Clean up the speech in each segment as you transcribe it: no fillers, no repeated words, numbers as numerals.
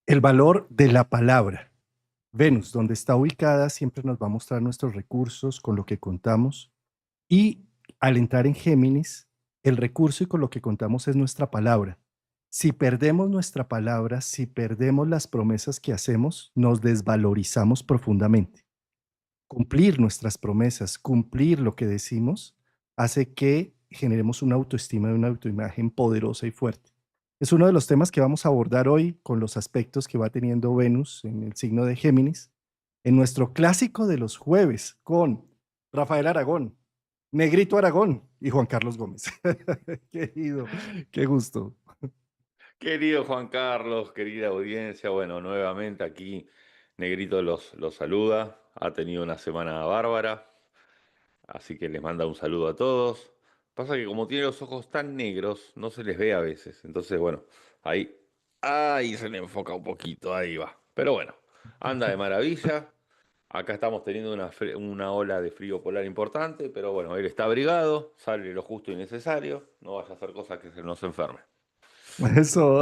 El valor de la palabra. Venus, donde está ubicada, siempre nos va a mostrar nuestros recursos, con lo que contamos. Y al entrar en Géminis, el recurso y con lo que contamos es nuestra palabra. Si perdemos nuestra palabra, si perdemos las promesas que hacemos, nos desvalorizamos profundamente. Cumplir nuestras promesas, cumplir lo que decimos, hace que generemos una autoestima y una autoimagen poderosa y fuerte. Es uno de los temas que vamos a abordar hoy con los aspectos que va teniendo Venus en el signo de Géminis, en nuestro clásico de los jueves con Rafael Aragón, Negrito Aragón y Juan Carlos Gómez. Querido, qué gusto. Querido Juan Carlos, querida audiencia, bueno, nuevamente aquí Negrito los saluda. Ha tenido una semana bárbara, así que les manda un saludo a todos. Pasa que como tiene los ojos tan negros, no se les ve a veces. Entonces, bueno, ahí, ahí se le enfoca un poquito, ahí va. Pero bueno, anda de maravilla. Acá estamos teniendo una ola de frío polar importante, pero bueno, él está abrigado, sale lo justo y necesario, no vaya a hacer cosas que se nos enferme. Eso.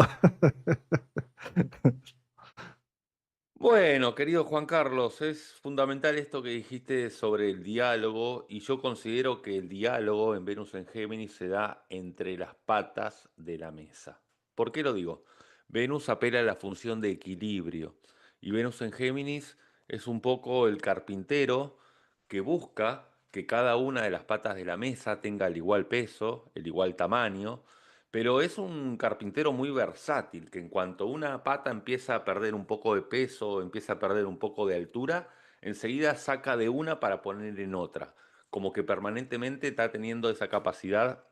Bueno, querido Juan Carlos, es fundamental esto que dijiste sobre el diálogo y yo considero que el diálogo en Venus en Géminis se da entre las patas de la mesa. ¿Por qué lo digo? Venus apela a la función de equilibrio y Venus en Géminis es un poco el carpintero que busca que cada una de las patas de la mesa tenga el igual peso, el igual tamaño, pero es un carpintero muy versátil, que en cuanto una pata empieza a perder un poco de peso, empieza a perder un poco de altura, enseguida saca de una para poner en otra. Como que permanentemente está teniendo esa capacidad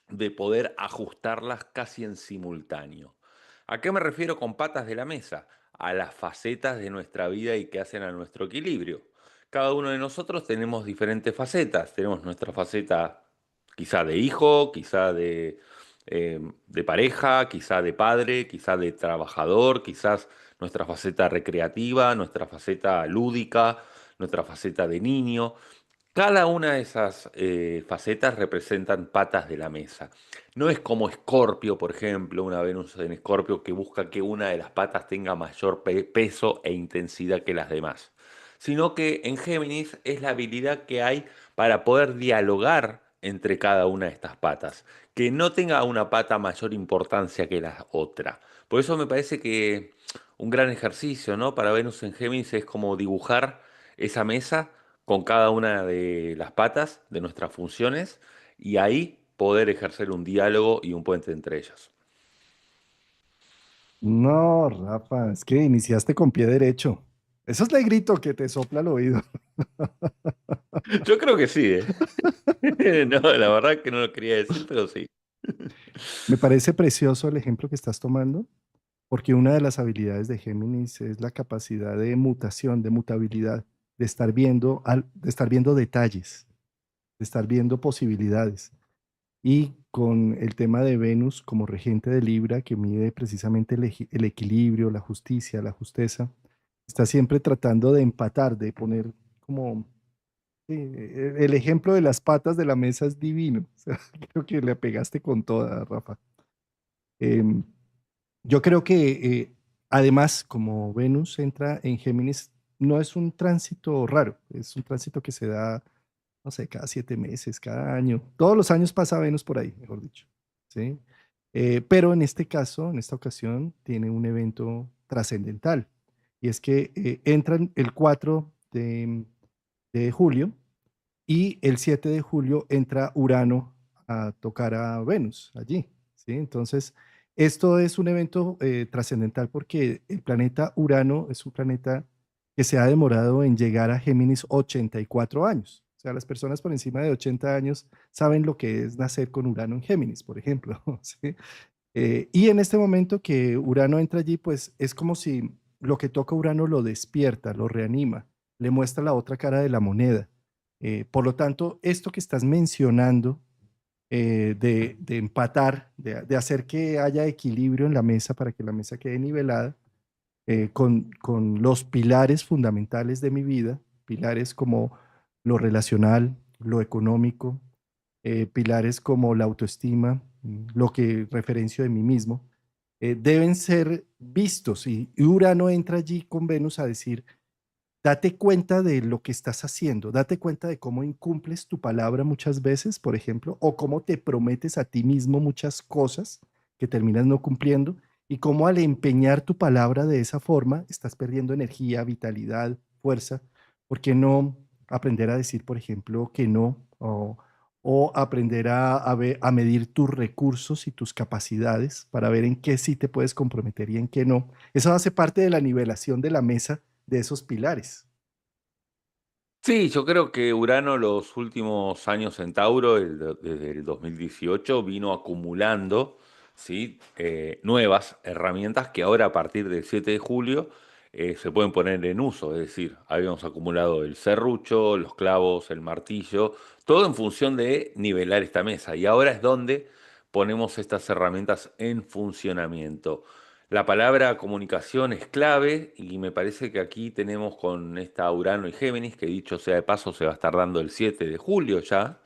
de poder ajustarlas casi en simultáneo. ¿A qué me refiero con patas de la mesa? A las facetas de nuestra vida y que hacen a nuestro equilibrio. Cada uno de nosotros tenemos diferentes facetas. Tenemos nuestra faceta quizá de hijo, quizá de pareja, quizá de padre, quizá de trabajador, quizás nuestra faceta recreativa, nuestra faceta lúdica, nuestra faceta de niño. Cada una de esas facetas representan patas de la mesa. No es como Escorpio, por ejemplo, una Venus en Escorpio que busca que una de las patas tenga mayor peso e intensidad que las demás, sino que en Géminis es la habilidad que hay para poder dialogar entre cada una de estas patas, que no tenga una pata mayor importancia que la otra. Por eso me parece que un gran ejercicio, ¿no? Para Venus en Géminis es como dibujar esa mesa con cada una de las patas de nuestras funciones y ahí poder ejercer un diálogo y un puente entre ellas. No, Rafa, es que iniciaste con pie derecho. Eso es el grito que te sopla al oído. Yo creo que sí, ¿eh? No, la verdad que no lo quería decir, pero sí. Me parece precioso el ejemplo que estás tomando, porque una de las habilidades de Géminis es la capacidad de mutación, de mutabilidad, de estar viendo, de estar viendo detalles, de estar viendo posibilidades. Y con el tema de Venus como regente de Libra, que mide precisamente el equilibrio, la justicia, la justeza, está siempre tratando de empatar, de poner como... sí, el ejemplo de las patas de la mesa es divino. O sea, creo que le pegaste con toda, Rafa. Em, yo creo que además, como Venus entra en Géminis, no es un tránsito raro, es un tránsito que se da, no sé, cada 7 meses, cada año. Todos los años pasa Venus por ahí, mejor dicho. ¿Sí? Pero en este caso, en esta ocasión, tiene un evento trascendental. Y es que entran el 4 de julio y el 7 de julio entra Urano a tocar a Venus allí, ¿sí? Entonces, esto es un evento trascendental porque el planeta Urano es un planeta que se ha demorado en llegar a Géminis 84 años. O sea, las personas por encima de 80 años saben lo que es nacer con Urano en Géminis, por ejemplo, ¿sí? Y en este momento que Urano entra allí, pues es como si lo que toca Urano lo despierta, lo reanima, le muestra la otra cara de la moneda. Por lo tanto, esto que estás mencionando de empatar, de hacer que haya equilibrio en la mesa para que la mesa quede nivelada, con los pilares fundamentales de mi vida, pilares como lo relacional, lo económico, pilares como la autoestima, lo que referencio de mí mismo. deben ser vistos y Urano entra allí con Venus a decir, date cuenta de lo que estás haciendo, date cuenta de cómo incumples tu palabra muchas veces, por ejemplo, o cómo te prometes a ti mismo muchas cosas que terminas no cumpliendo y cómo al empeñar tu palabra de esa forma estás perdiendo energía, vitalidad, fuerza. ¿Por qué no aprender a decir, por ejemplo, que no? O aprender a medir tus recursos y tus capacidades para ver en qué sí te puedes comprometer y en qué no. Eso hace parte de la nivelación de la mesa de esos pilares. Sí, yo creo que Urano los últimos años en Tauro, desde el 2018, vino acumulando, ¿sí? Nuevas herramientas que ahora a partir del 7 de julio se pueden poner en uso. Es decir, habíamos acumulado el serrucho, los clavos, el martillo, todo en función de nivelar esta mesa. Y ahora es donde ponemos estas herramientas en funcionamiento. La palabra comunicación es clave y me parece que aquí tenemos con esta Urano y Géminis, que dicho sea de paso se va a estar dando el 7 de julio ya,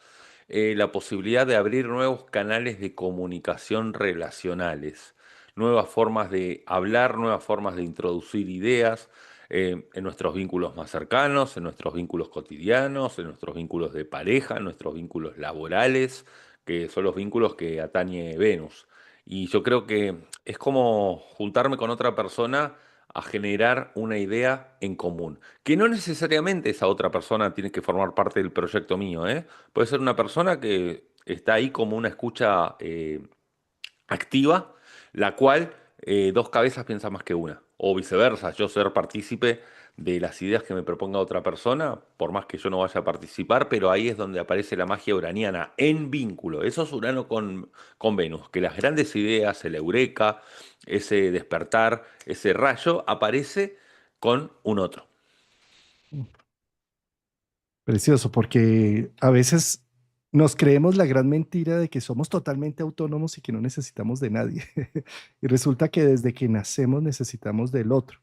la posibilidad de abrir nuevos canales de comunicación relacionales, nuevas formas de hablar, nuevas formas de introducir ideas en nuestros vínculos más cercanos, en nuestros vínculos cotidianos, en nuestros vínculos de pareja, en nuestros vínculos laborales, que son los vínculos que atañe Venus. Y yo creo que es como juntarme con otra persona a generar una idea en común, que no necesariamente esa otra persona tiene que formar parte del proyecto mío, ¿eh? Puede ser una persona que está ahí como una escucha activa, la cual dos cabezas piensa más que una, o viceversa, yo ser partícipe de las ideas que me proponga otra persona, por más que yo no vaya a participar, pero ahí es donde aparece la magia uraniana en vínculo. Eso es Urano con Venus, que las grandes ideas, el eureka, ese despertar, ese rayo, aparece con un otro. Precioso, porque a veces nos creemos la gran mentira de que somos totalmente autónomos y que no necesitamos de nadie. Y resulta que desde que nacemos necesitamos del otro.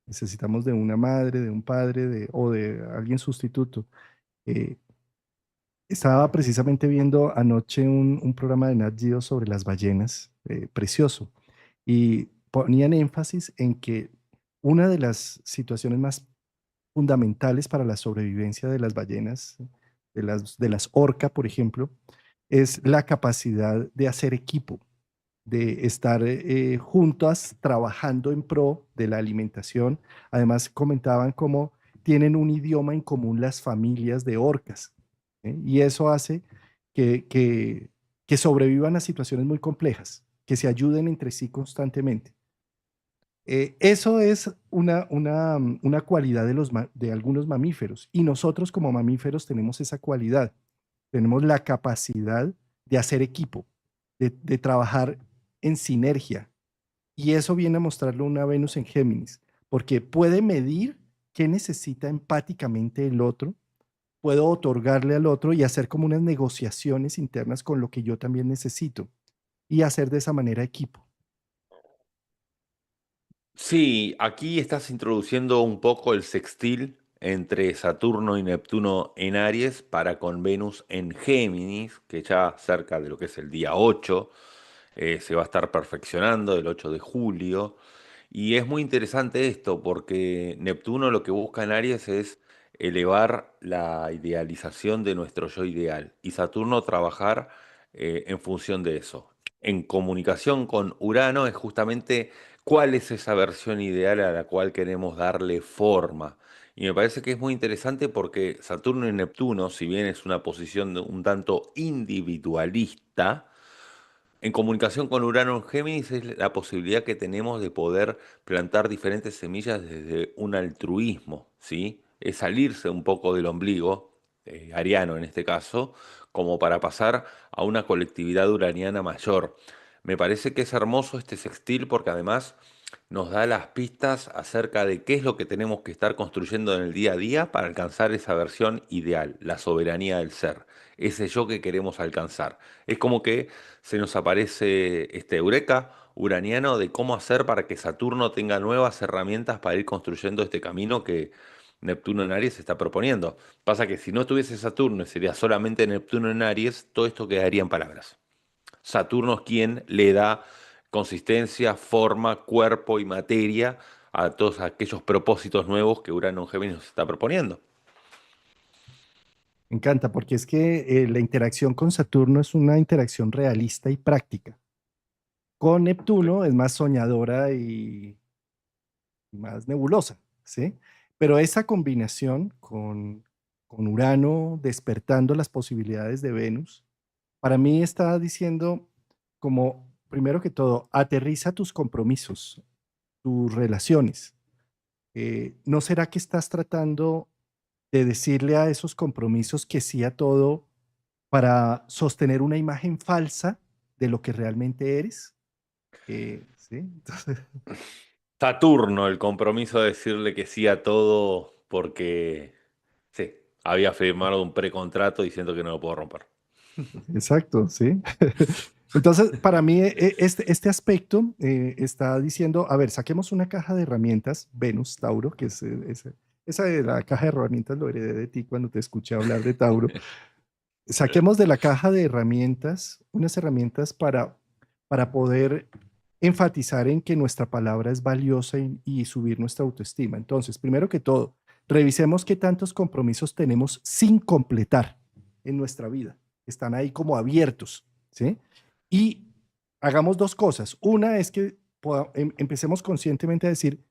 Necesitamos de una madre, de un padre, o de alguien sustituto. Eh, Estaba precisamente viendo anoche un programa de Nat Geo sobre las ballenas, precioso, y ponían énfasis en que una de las situaciones más fundamentales para la sobrevivencia de las ballenas, de las orcas, por ejemplo, es la capacidad de hacer equipo, de estar juntas trabajando en pro de la alimentación. Además, comentaban cómo tienen un idioma en común las familias de orcas, ¿eh? Y eso hace que, que, que sobrevivan a situaciones muy complejas, que se ayuden entre sí constantemente. Eso es una cualidad de algunos mamíferos y nosotros como mamíferos tenemos esa cualidad, tenemos la capacidad de hacer equipo, de trabajar en sinergia y eso viene a mostrarlo una Venus en Géminis, porque puede medir qué necesita empáticamente el otro, puedo otorgarle al otro y hacer como unas negociaciones internas con lo que yo también necesito y hacer de esa manera equipo. Sí, aquí estás introduciendo un poco el sextil entre Saturno y Neptuno en Aries para con Venus en Géminis, que ya cerca de lo que es el día 8 se va a estar perfeccionando el 8 de julio. Y es muy interesante esto porque Neptuno lo que busca en Aries es elevar la idealización de nuestro yo ideal y Saturno trabajar en función de eso. En comunicación con Urano es justamente cuál es esa versión ideal a la cual queremos darle forma. Y me parece que es muy interesante porque Saturno y Neptuno, si bien es una posición un tanto individualista, en comunicación con Urano en Géminis es la posibilidad que tenemos de poder plantar diferentes semillas desde un altruismo, ¿sí? Es salirse un poco del ombligo, ariano en este caso, como para pasar a una colectividad uraniana mayor. Me parece que es hermoso este sextil porque además nos da las pistas acerca de qué es lo que tenemos que estar construyendo en el día a día para alcanzar esa versión ideal, la soberanía del ser, ese yo que queremos alcanzar. Es como que se nos aparece este eureka uraniano de cómo hacer para que Saturno tenga nuevas herramientas para ir construyendo este camino que Neptuno en Aries está proponiendo. Pasa que si no tuviese Saturno y sería solamente Neptuno en Aries, todo esto quedaría en palabras. Saturno es quien le da consistencia, forma, cuerpo y materia a todos aquellos propósitos nuevos que Urano en Géminis nos está proponiendo. Me encanta, porque es que la interacción con Saturno es una interacción realista y práctica. Con Neptuno es más soñadora y más nebulosa, ¿sí? Pero esa combinación con Urano despertando las posibilidades de Venus, para mí está diciendo como, primero que todo, aterriza tus compromisos, tus relaciones. ¿No será que estás tratando de decirle a esos compromisos que sí a todo para sostener una imagen falsa de lo que realmente eres? ¿Sí? Entonces, Saturno, el compromiso de decirle que sí a todo porque sí, había firmado un precontrato diciendo que no lo puedo romper. exacto, sí. Entonces, para mí, este aspecto está diciendo, a ver, saquemos una caja de herramientas, Venus, Tauro, que esa de la caja de herramientas lo heredé de ti cuando te escuché hablar de Tauro. Saquemos de la caja de herramientas unas herramientas para poder enfatizar en que nuestra palabra es valiosa y subir nuestra autoestima. Entonces, primero que todo, revisemos qué tantos compromisos tenemos sin completar en nuestra vida. Están ahí como abiertos, ¿sí? Y hagamos dos cosas. Una es que empecemos conscientemente a decir,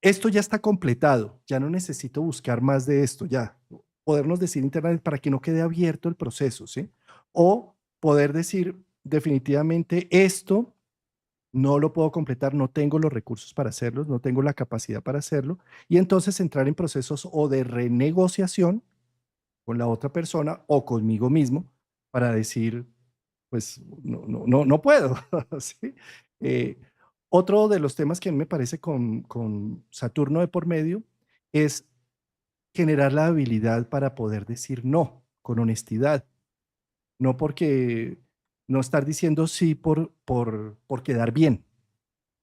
esto ya está completado, ya no necesito buscar más de esto, ya. Podernos decir internamente para que no quede abierto el proceso, ¿sí? O poder decir definitivamente esto no lo puedo completar, no tengo los recursos para hacerlo, no tengo la capacidad para hacerlo, y entonces entrar en procesos o de renegociación con la otra persona o conmigo mismo para decir, pues no puedo. ¿Sí? Eh, Otro de los temas que a mí me parece con Saturno de por medio es generar la habilidad para poder decir no con honestidad, no porque no estar diciendo sí por quedar bien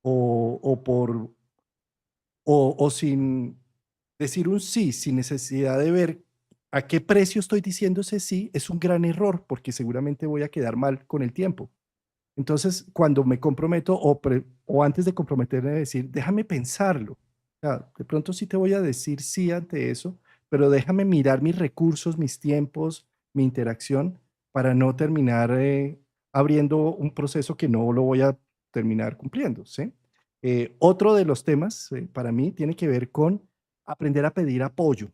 o por o sin decir un sí sin necesidad de ver a qué precio estoy diciendo ese sí es un gran error porque seguramente voy a quedar mal con el tiempo. Entonces, cuando me comprometo o antes de comprometerme a decir, déjame pensarlo. O sea, de pronto sí te voy a decir sí ante eso, pero déjame mirar mis recursos, mis tiempos, mi interacción para no terminar abriendo un proceso que no lo voy a terminar cumpliendo, ¿sí? Otro de los temas para mí tiene que ver con aprender a pedir apoyo,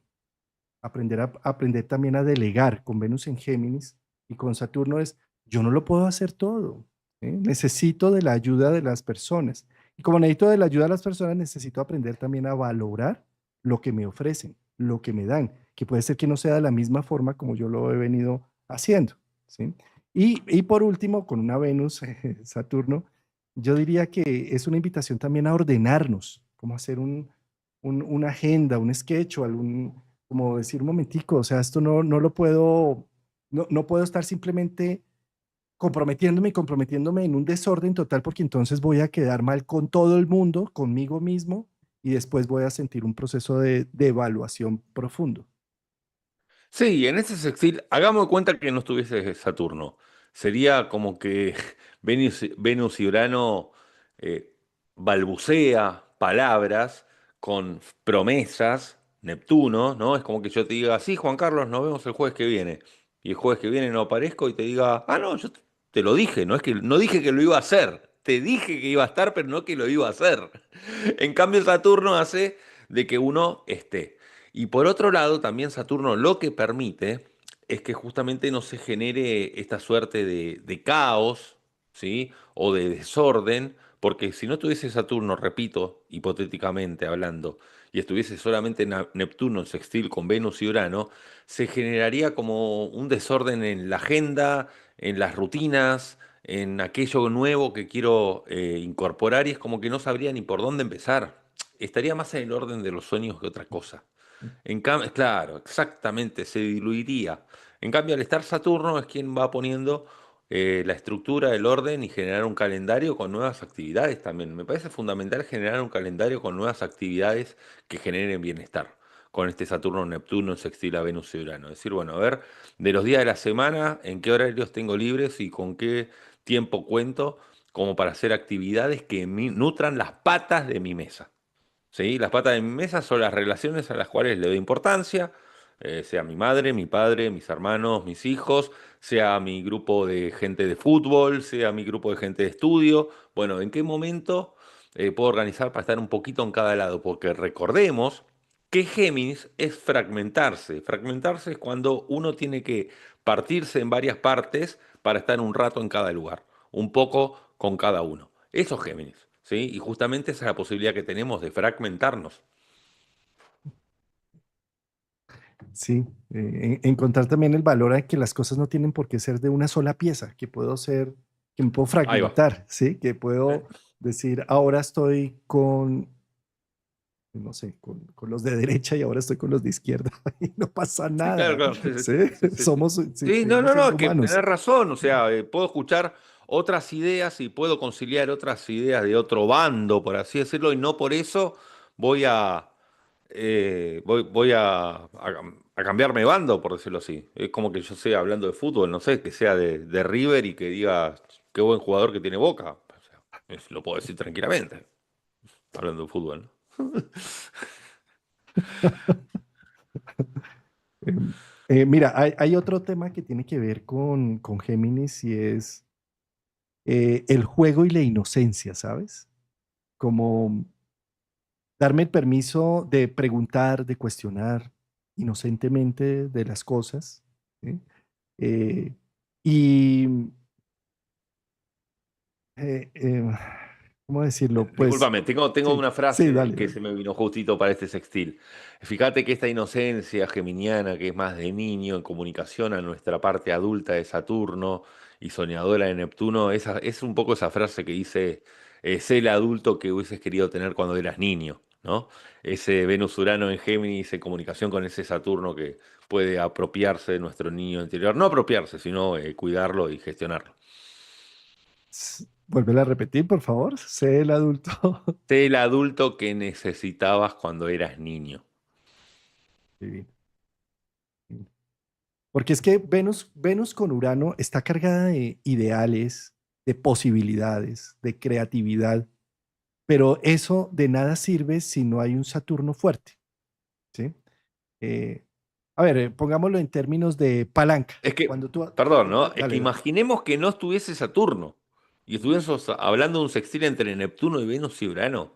aprender también a delegar con Venus en Géminis y con Saturno es, yo no lo puedo hacer todo, ¿sí? Necesito de la ayuda de las personas. Y como necesito de la ayuda de las personas, necesito aprender también a valorar lo que me ofrecen, lo que me dan, que puede ser que no sea de la misma forma como yo lo he venido haciendo, ¿sí? Y por último, con una Venus, Saturno, yo diría que es una invitación también a ordenarnos, como hacer una agenda, un sketch o algún, como decir un momentico, o sea, esto no lo puedo, no puedo estar simplemente comprometiéndome y comprometiéndome en un desorden total porque entonces voy a quedar mal con todo el mundo, conmigo mismo y después voy a sentir un proceso de evaluación profundo. Sí, en ese sextil, hagamos de cuenta que no estuviese Saturno. Sería como que Venus y Urano eh, balbucea palabras con promesas, Neptuno, ¿no? Es como que yo te diga, sí, Juan Carlos, nos vemos el jueves que viene. Y el jueves que viene no aparezco y te diga, ah, no, yo te lo dije, no es que no dije que lo iba a hacer. Te dije que iba a estar, pero no que lo iba a hacer. En cambio, Saturno hace de que uno esté. Y por otro lado, también Saturno lo que permite es que justamente no se genere esta suerte de caos, ¿sí? O de desorden, porque si no tuviese Saturno, repito, hipotéticamente hablando, y estuviese solamente Neptuno en sextil con Venus y Urano, se generaría como un desorden en la agenda, en las rutinas, en aquello nuevo que quiero incorporar, y es como que no sabría ni por dónde empezar. Estaría más en el orden de los sueños que otra cosa. En cambio, claro, exactamente, se diluiría. En cambio, al estar Saturno es quien va poniendo la estructura, el orden y generar un calendario con nuevas actividades también. Me parece fundamental generar un calendario con nuevas actividades que generen bienestar. Con este Saturno-Neptuno en sextil a Venus y Urano. Es decir, bueno, a ver, de los días de la semana, en qué horarios tengo libres y con qué tiempo cuento como para hacer actividades que nutran las patas de mi mesa. ¿Sí? Las patas de mi mesa son las relaciones a las cuales le doy importancia, sea mi madre, mi padre, mis hermanos, mis hijos, sea mi grupo de gente de fútbol, sea mi grupo de gente de estudio. Bueno, ¿en qué momento puedo organizar para estar un poquito en cada lado? Porque recordemos que Géminis es fragmentarse. Fragmentarse es cuando uno tiene que partirse en varias partes para estar un rato en cada lugar, un poco con cada uno. Eso es Géminis, ¿sí? Y justamente esa es la posibilidad que tenemos de fragmentarnos. Sí, encontrar también el valor a que las cosas no tienen por qué ser de una sola pieza, que puedo ser, que me puedo Ahí va. fragmentar, ¿sí? Que ¿Eh? puedo decir, ahora estoy con, no sé, con los de derecha y ahora estoy con los de izquierda y no pasa Sí, claro, nada, claro. Sí, ¿sí? sí, sí, sí. Somos, sí, Sí, no, seguimos no, no, siendo es que humanos. tenés razón. O sea, puedo escuchar otras ideas y puedo conciliar otras ideas de otro bando, por así decirlo, y no por eso voy a, voy a cambiarme de bando, por decirlo así. Es como que yo sea hablando de fútbol, no sé, que sea de River y que diga qué buen jugador que tiene Boca. O sea, lo puedo decir tranquilamente, hablando de fútbol, ¿no? Em, Mira, hay otro tema que tiene que ver con Géminis y es el juego y la inocencia, ¿sabes? Como darme el permiso de preguntar, de cuestionar inocentemente de las cosas, ¿sí? Eh, y, eh, eh, ¿cómo decirlo? Pues, Discúlpame, tengo sí, una sí, frase dale, que dale. se me vino justito para este sextil. Fíjate que esta inocencia geminiana, que es más de niño en comunicación a nuestra parte adulta de Saturno y soñadora de Neptuno, es un poco esa frase que dice, sé el adulto que hubieses querido tener cuando eras niño, ¿no? Ese Venus-Urano en Géminis en comunicación con ese Saturno que puede apropiarse de nuestro niño interior. No apropiarse, sino cuidarlo y gestionarlo. Vuélvela a repetir, por favor. Sé el adulto. Sé el adulto que necesitabas cuando eras niño. Divino. Porque es que Venus con Urano está cargada de ideales, de posibilidades, de creatividad, pero eso de nada sirve si no hay un Saturno fuerte, ¿sí? Eh, a ver, pongámoslo en términos de palanca. Es que, Cuando tú, perdón, ¿no? Es que dale, dale. imaginemos que no estuviese Saturno y estuviésemos hablando de un sextil entre Neptuno y Venus y Urano.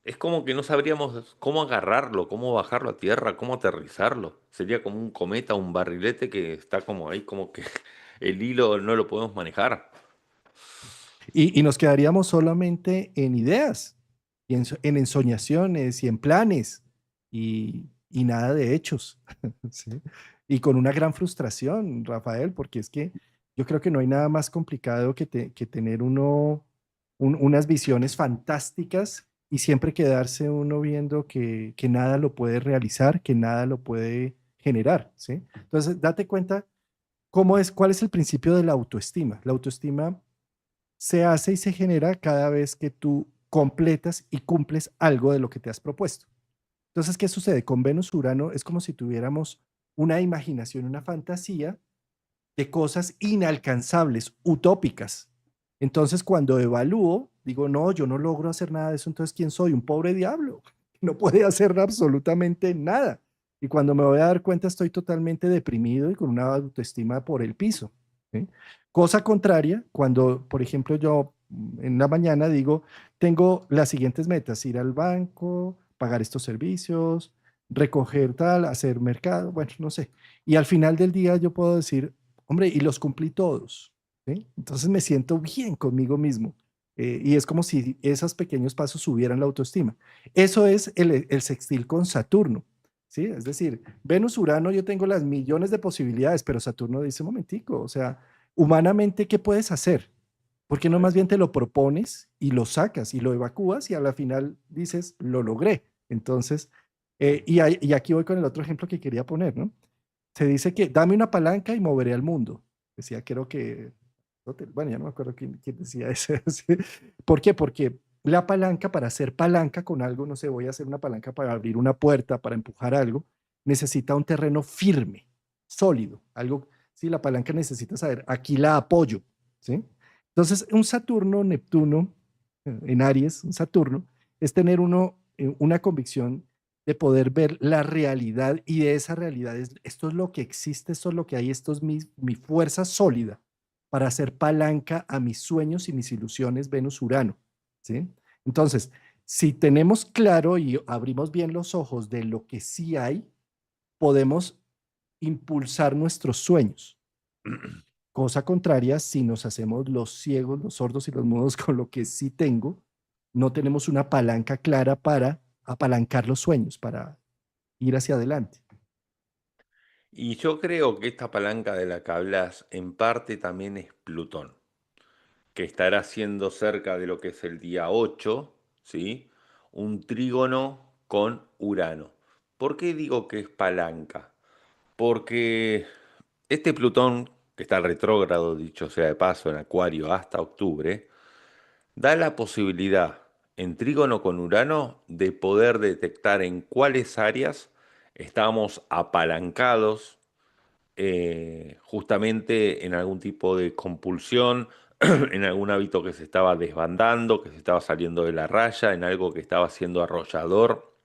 Es como que no sabríamos cómo agarrarlo, cómo bajarlo a tierra, cómo aterrizarlo. Sería como un cometa, un barrilete que está como ahí, como que el hilo no lo podemos manejar. Y nos quedaríamos solamente en ideas, y en ensoñaciones y en planes, y nada de hechos. ¿Sí? Y con una gran frustración, Rafael, porque es que yo creo que no hay nada más complicado que tener unas visiones fantásticas y siempre quedarse uno viendo que nada lo puede realizar, que nada lo puede generar. ¿Sí? Entonces, date cuenta cuál es el principio de la autoestima. La autoestima se hace y se genera cada vez que tú completas y cumples algo de lo que te has propuesto. Entonces, ¿qué sucede? Con Venus-Urano es como si tuviéramos una imaginación, una fantasía de cosas inalcanzables, utópicas. Entonces, cuando evalúo, digo, no, yo no logro hacer nada de eso, entonces, ¿quién soy? Un pobre diablo. No puede hacer absolutamente nada. Y cuando me voy a dar cuenta, estoy totalmente deprimido y con una autoestima por el piso. ¿Sí? Cosa contraria, cuando, por ejemplo, yo en la mañana digo, tengo las siguientes metas, ir al banco, pagar estos servicios, recoger tal, hacer mercado, bueno, no sé. Y al final del día yo puedo decir, hombre, y los cumplí todos, ¿sí? Entonces me siento bien conmigo mismo. Y es como si esos pequeños pasos subieran la autoestima. Eso es el sextil con Saturno, ¿sí? Es decir, Venus-Urano, yo tengo las millones de posibilidades, pero Saturno dice, un momentico, o sea, humanamente, ¿qué puedes hacer? ¿Por qué no más bien te lo propones y lo sacas y lo evacúas y a la final dices, lo logré? Entonces, y aquí voy con el otro ejemplo que quería poner, ¿no? Se dice que dame una palanca y moveré al mundo. Decía, creo que, bueno, ya no me acuerdo quién decía eso. ¿Sí? ¿Por qué? Porque la palanca, para hacer palanca con algo, no sé, voy a hacer una palanca para abrir una puerta, para empujar algo, necesita un terreno firme, sólido, algo, sí, la palanca necesita saber, aquí la apoyo, ¿sí? Entonces, un Saturno, Neptuno, en Aries, un Saturno, es tener una convicción de poder ver la realidad y de esa realidad es, esto es lo que existe, esto es lo que hay, esto es mi fuerza sólida para hacer palanca a mis sueños y mis ilusiones Venus-Urano, ¿sí? Entonces, si tenemos claro y abrimos bien los ojos de lo que sí hay, podemos impulsar nuestros sueños. Cosa contraria, si nos hacemos los ciegos, los sordos y los mudos con lo que sí tengo, no tenemos una palanca clara para apalancar los sueños, para ir hacia adelante. Y yo creo que esta palanca de la que hablas en parte también es Plutón, que estará siendo cerca de lo que es el día 8, ¿sí? Un trígono con Urano. ¿Por qué digo que es palanca? Porque este Plutón, que está retrógrado, dicho sea de paso, en Acuario hasta octubre, da la posibilidad, en trígono con Urano, de poder detectar en cuáles áreas estamos apalancados justamente en algún tipo de compulsión, en algún hábito que se estaba desbandando, que se estaba saliendo de la raya, en algo que estaba siendo arrollador,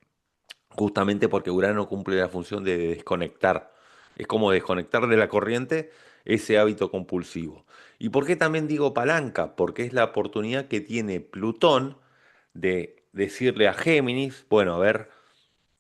justamente porque Urano cumple la función de desconectar. Es como desconectar de la corriente ese hábito compulsivo. ¿Y por qué también digo palanca? Porque es la oportunidad que tiene Plutón de decirle a Géminis, bueno, a ver,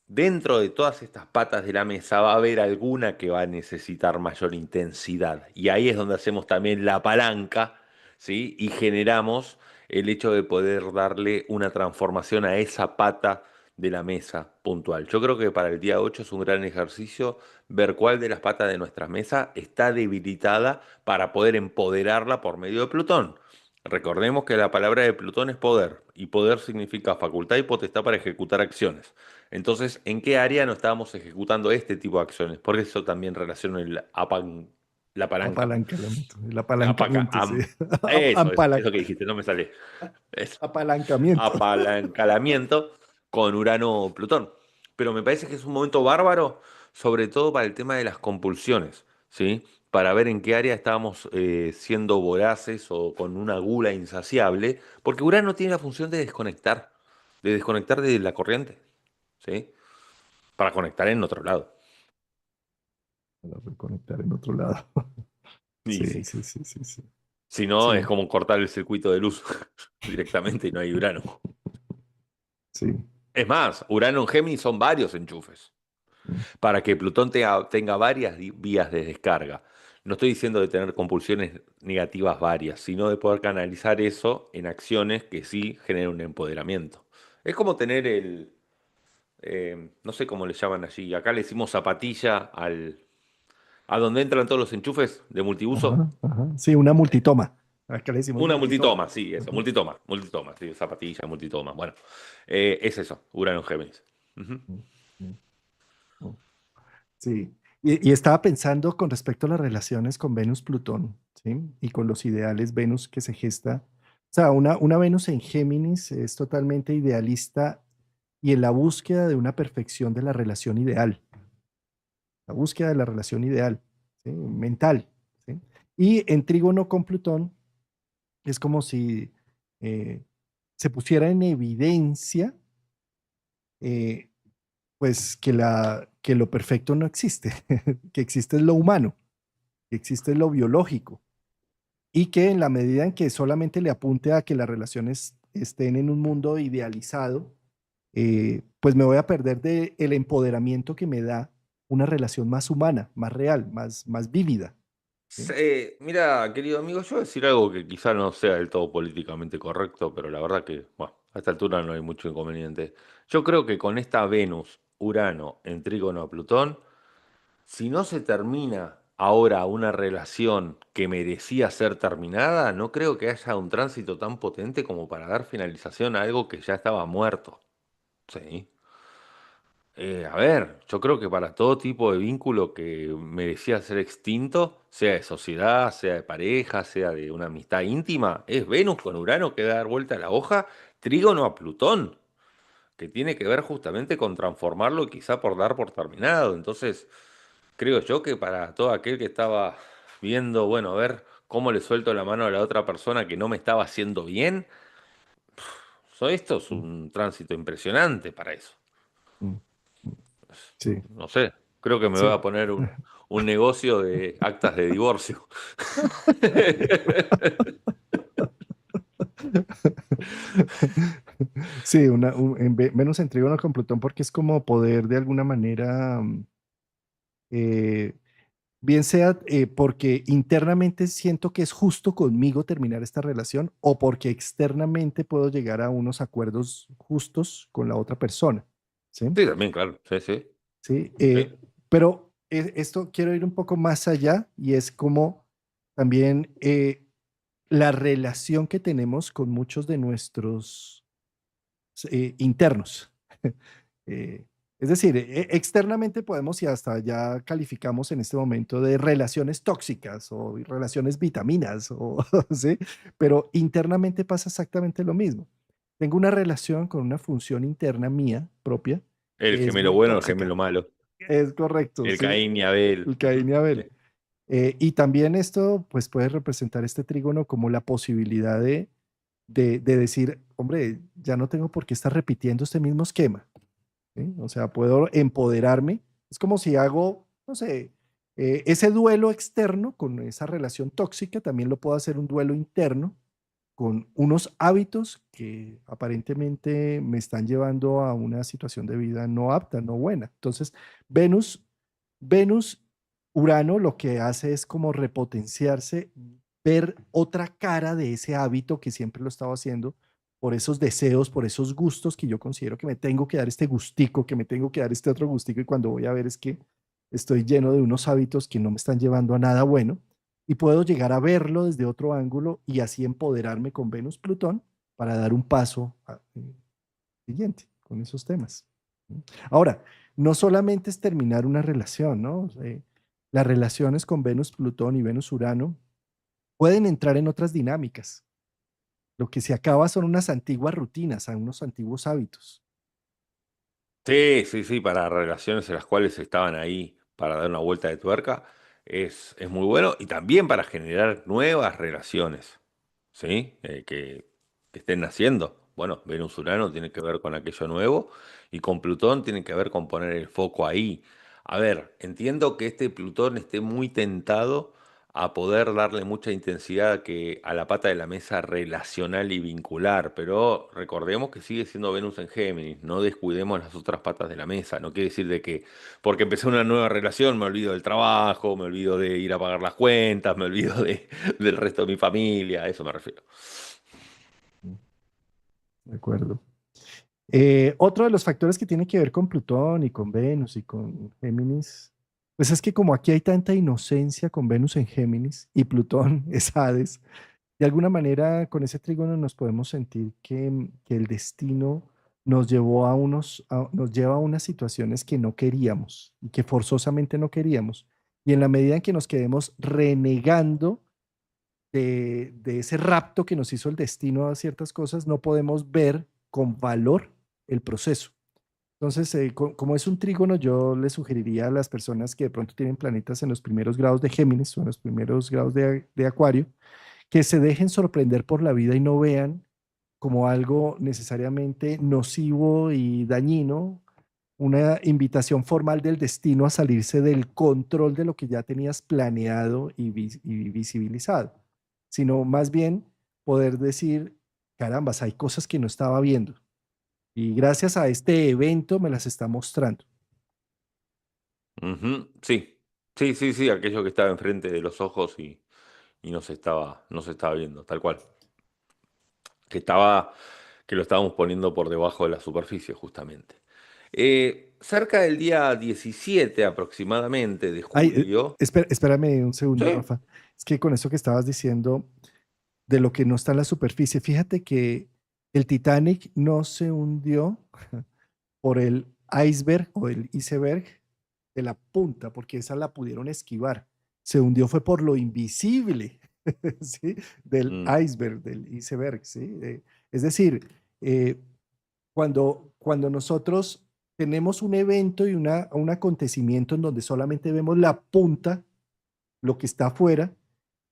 dentro de todas estas patas de la mesa va a haber alguna que va a necesitar mayor intensidad. Y ahí es donde hacemos también la palanca, ¿sí? Y generamos el hecho de poder darle una transformación a esa pata de la mesa puntual. Yo creo que para el día 8 es un gran ejercicio ver cuál de las patas de nuestra mesa está debilitada para poder empoderarla por medio de Plutón. Recordemos que la palabra de Plutón es poder, y poder significa facultad y potestad para ejecutar acciones. Entonces, ¿en qué área no estábamos ejecutando este tipo de acciones? Por eso también relaciono la palanca. Apalancamiento, el Apaca- apalancamiento, sí. am- eso, Ampalan- que dijiste, no me sale. Eso. apalancamiento. Apalancamiento con Urano-Plutón. Pero me parece que es un momento bárbaro, sobre todo para el tema de las compulsiones, ¿sí? Para ver en qué área estábamos siendo voraces o con una gula insaciable, porque Urano tiene la función de desconectar de la corriente, ¿sí? Para conectar en otro lado. Para reconectar en otro lado. Y Sí, sí, sí, sí, sí, sí. si no, es Sí, como cortar el circuito de luz directamente y no hay Urano. sí. Es más, Urano en Géminis son varios enchufes, para que Plutón tenga varias vías de descarga. No estoy diciendo de tener compulsiones negativas varias, sino de poder canalizar eso en acciones que sí generen un empoderamiento. Es como tener no sé cómo le llaman allí, acá le decimos zapatilla a donde entran todos los enchufes de multiuso. Ajá, ajá. Sí, una multitoma. Acá le decimos Una multitoma. multitoma, sí, eso, Ujú, multitoma, sí, zapatilla, multitoma. Bueno, es eso, Urano en Géminis. Ujú. ujú, ujú. Sí, y estaba pensando con respecto a las relaciones con Venus-Plutón, ¿sí? Y con los ideales Venus que se gesta. O sea, una Venus en Géminis es totalmente idealista y en la búsqueda de una perfección de la relación ideal, la búsqueda de la relación ideal, ¿sí? Mental, ¿sí? Y en trígono con Plutón es como si eh, se pusiera en evidencia, eh, pues, que lo perfecto no existe, que existe es lo humano, que existe lo biológico y que en la medida en que solamente le apunte a que las relaciones estén en un mundo idealizado, pues me voy a perder de el empoderamiento que me da una relación más humana, más real, más vívida. ¿Sí? Mira, querido amigo, yo voy a decir algo que quizá no sea del todo políticamente correcto, pero la verdad que, bueno, a esta altura no hay mucho inconveniente. Yo creo que con esta Venus, Urano en trígono a Plutón, si no se termina ahora una relación que merecía ser terminada, no creo que haya un tránsito tan potente como para dar finalización a algo que ya estaba muerto. Sí. A ver, yo creo que para todo tipo de vínculo que merecía ser extinto, sea de sociedad, sea de pareja, sea de una amistad íntima, es Venus con Urano que da dar vuelta a la hoja, trígono a Plutón, que tiene que ver justamente con transformarlo y quizá por dar por terminado. Entonces, creo yo que para todo aquel que estaba viendo, bueno, a ver cómo le suelto la mano a la otra persona que no me estaba haciendo bien. Esto es mm, un tránsito impresionante para eso. mm, mm. Sí, No sé, creo que me voy sí. a poner un negocio de actas de divorcio. Sí, Venus en trígono con Plutón porque es como poder de alguna manera, eh, bien sea porque internamente siento que es justo conmigo terminar esta relación o porque externamente puedo llegar a unos acuerdos justos con la otra persona. ¿Sí? Sí, también, claro. Sí, sí. ¿Sí? Sí. Pero esto quiero ir un poco más allá y es como también la relación que tenemos con muchos de nuestros internos. Eh, es decir, externamente podemos y hasta ya calificamos en este momento de relaciones tóxicas o relaciones vitaminas, o, ¿sí? Pero internamente pasa exactamente lo mismo. Tengo una relación con una función interna mía propia El que es gemelo muy bueno, el gemelo tóxica. malo. Es correcto, El sí, Caín y Abel. el Caín y Abel. Sí. Y también esto pues puede representar este trígono como la posibilidad de decir, hombre, ya no tengo por qué estar repitiendo este mismo esquema. ¿Sí? O sea, puedo empoderarme. Es como si hago, no sé, ese duelo externo con esa relación tóxica, también lo puedo hacer un duelo interno con unos hábitos que aparentemente me están llevando a una situación de vida no apta, no buena. Entonces, Venus, Venus, Urano lo que hace es como repotenciarse, ver otra cara de ese hábito que siempre lo estaba haciendo, por esos deseos, por esos gustos que yo considero que me tengo que dar este gustico, que me tengo que dar este otro gustico y cuando voy a ver es que estoy lleno de unos hábitos que no me están llevando a nada bueno y puedo llegar a verlo desde otro ángulo y así empoderarme con Venus-Plutón para dar un paso siguiente con esos temas. Ahora, no solamente es terminar una relación, ¿no? Las relaciones con Venus-Plutón y Venus-Urano pueden entrar en otras dinámicas. Lo que se acaba son unas antiguas rutinas, unos antiguos hábitos. Sí, sí, sí, para relaciones en las cuales estaban ahí para dar una vuelta de tuerca, es muy bueno y también para generar nuevas relaciones, ¿sí? Que estén naciendo. Bueno, Venus Urano tiene que ver con aquello nuevo y con Plutón tiene que ver con poner el foco ahí. A ver, entiendo que este Plutón esté muy tentado a poder darle mucha intensidad a la pata de la mesa relacional y vincular, pero recordemos que sigue siendo Venus en Géminis, no descuidemos las otras patas de la mesa, no quiere decir de que porque empecé una nueva relación me olvido del trabajo, me olvido de ir a pagar las cuentas, me olvido del resto de mi familia, a eso me refiero. De acuerdo. Otro de los factores que tiene que ver con Plutón y con Venus y con Géminis, pues es que como aquí hay tanta inocencia con Venus en Géminis y Plutón es Hades, de alguna manera con ese trígono nos podemos sentir que el destino nos llevó nos lleva a unas situaciones que no queríamos y que forzosamente no queríamos. Y en la medida en que nos quedemos renegando de ese rapto que nos hizo el destino a ciertas cosas, no podemos ver con valor el proceso. Entonces, como es un trígono, yo le sugeriría a las personas que de pronto tienen planetas en los primeros grados de Géminis o en los primeros grados de Acuario, que se dejen sorprender por la vida y no vean como algo necesariamente nocivo y dañino, una invitación formal del destino a salirse del control de lo que ya tenías planeado y visibilizado, sino más bien poder decir, carambas, hay cosas que no estaba viendo y gracias a este evento me las está mostrando. Ujú, sí, sí, sí, sí, aquello que estaba enfrente de los ojos y no se estaba viendo, tal cual. Que estaba, que lo estábamos poniendo por debajo de la superficie, justamente. Cerca del día 17 aproximadamente de Ay, julio. espérame un segundo, Sí. Rafa. Es que con eso que estabas diciendo de lo que no está en la superficie, fíjate que el Titanic no se hundió por el iceberg o el iceberg de la punta, porque esa la pudieron esquivar. Se hundió fue por lo invisible, ¿sí? Del Mm. iceberg, del iceberg, ¿sí? Es decir, eh, cuando nosotros tenemos un evento y un acontecimiento en donde solamente vemos la punta, lo que está afuera,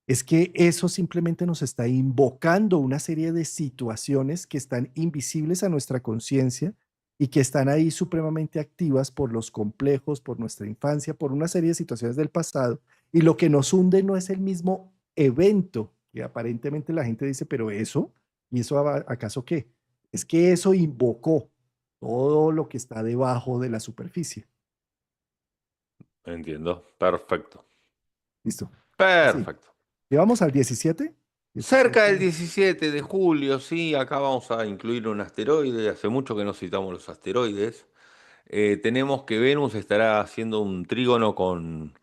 Es que eso simplemente nos está invocando una serie de situaciones que están invisibles a nuestra conciencia y que están ahí supremamente activas por los complejos, por nuestra infancia, por una serie de situaciones del pasado. Y lo que nos hunde no es el mismo evento, que aparentemente la gente dice, pero eso, ¿y eso acaso qué? Es que eso invocó todo lo que está debajo de la superficie. Entiendo. Perfecto. Listo. Sí. Perfecto. Llevamos al 17. Cerca del 17. 17 de julio, sí, acá vamos a incluir un asteroide. Hace mucho que no citamos los asteroides. Tenemos que Venus estará haciendo un trígono con